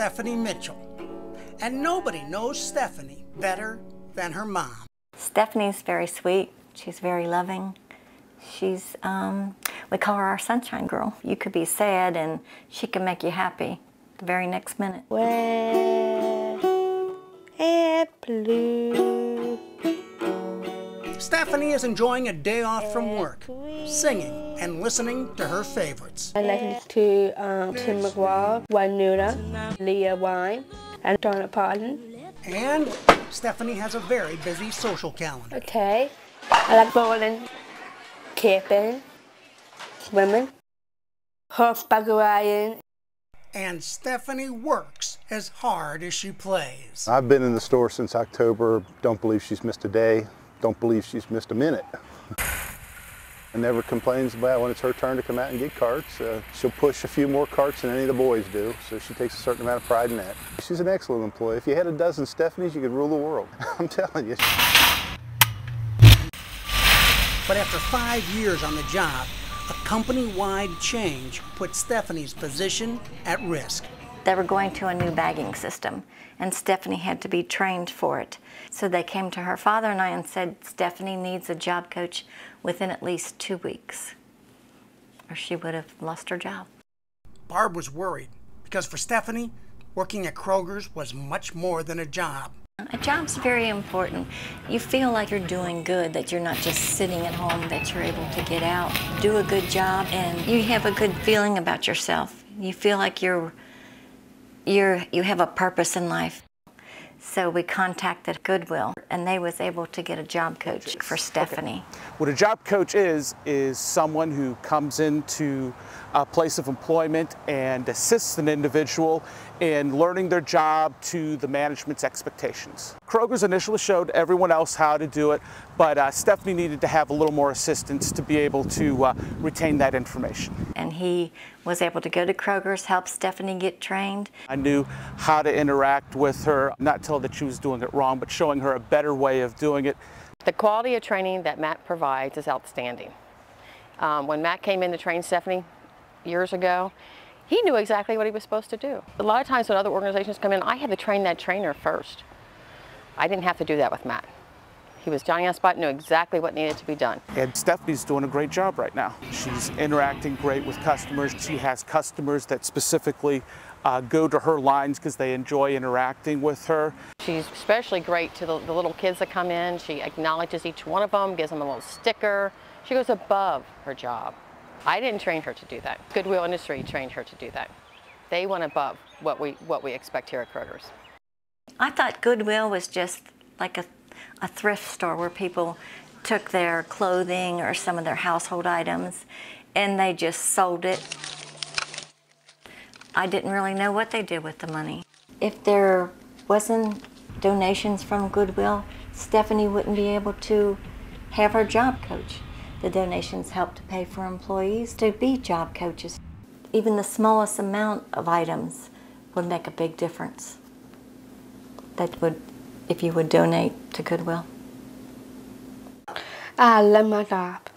Stephanie Mitchell. And nobody knows Stephanie better than her mom. Stephanie's very sweet. She's very loving. She's, we call her our sunshine girl. You could be sad and she can make you happy the very next minute. Red and blue. Stephanie is enjoying a day off from work, singing and listening to her favorites. I listen to Tim McGraw, Juanita, Leah Wine, and Donna Parton. And Stephanie has a very busy social calendar. Okay. I like bowling, camping, swimming, horseback riding. And Stephanie works as hard as she plays. I've been in the store since October. Don't believe she's missed a day. Don't believe she's missed a minute. And never complains about when it's her turn to come out and get carts. She'll push a few more carts than any of the boys do, so she takes a certain amount of pride in that. She's an excellent employee. If you had a dozen Stephanies, you could rule the world. I'm telling you. But after 5 years on the job, a company-wide change put Stephanie's position at risk. They were going to a new bagging system, and Stephanie had to be trained for it. So they came to her father and I and said, Stephanie needs a job coach within at least 2 weeks, or she would have lost her job. Barb was worried, because for Stephanie, working at Kroger's was much more than a job. A job's very important. You feel like you're doing good, that you're not just sitting at home, that you're able to get out, do a good job, and you have a good feeling about yourself. You feel like you have a purpose in life. So we contacted Goodwill, and they was able to get a job coach for Stephanie. Okay. What a job coach is someone who comes into a place of employment and assists an individual in learning their job to the management's expectations. Kroger's initially showed everyone else how to do it, but Stephanie needed to have a little more assistance to be able to retain that information. And he was able to go to Kroger's, help Stephanie get trained. I knew how to interact with her, not tell her that she was doing it wrong, but showing her a better way of doing it. The quality of training that Matt provides is outstanding. When Matt came in to train Stephanie years ago, he knew exactly what he was supposed to do. A lot of times when other organizations come in, I had to train that trainer first. I didn't have to do that with Matt. He was Johnny on spot, knew exactly what needed to be done. And Stephanie's doing a great job right now. She's interacting great with customers. She has customers that specifically go to her lines because they enjoy interacting with her. She's especially great to the little kids that come in. She acknowledges each one of them, gives them a little sticker. She goes above her job. I didn't train her to do that. Goodwill Industry trained her to do that. They went above what we expect here at Kroger's. I thought Goodwill was just like a thrift store where people took their clothing or some of their household items and they just sold it. I didn't really know what they did with the money. If there wasn't donations from Goodwill, Stephanie wouldn't be able to have her job coach. The donations help to pay for employees to be job coaches. Even the smallest amount of items would make a big difference. That would, if you would donate to Goodwill. I love my job.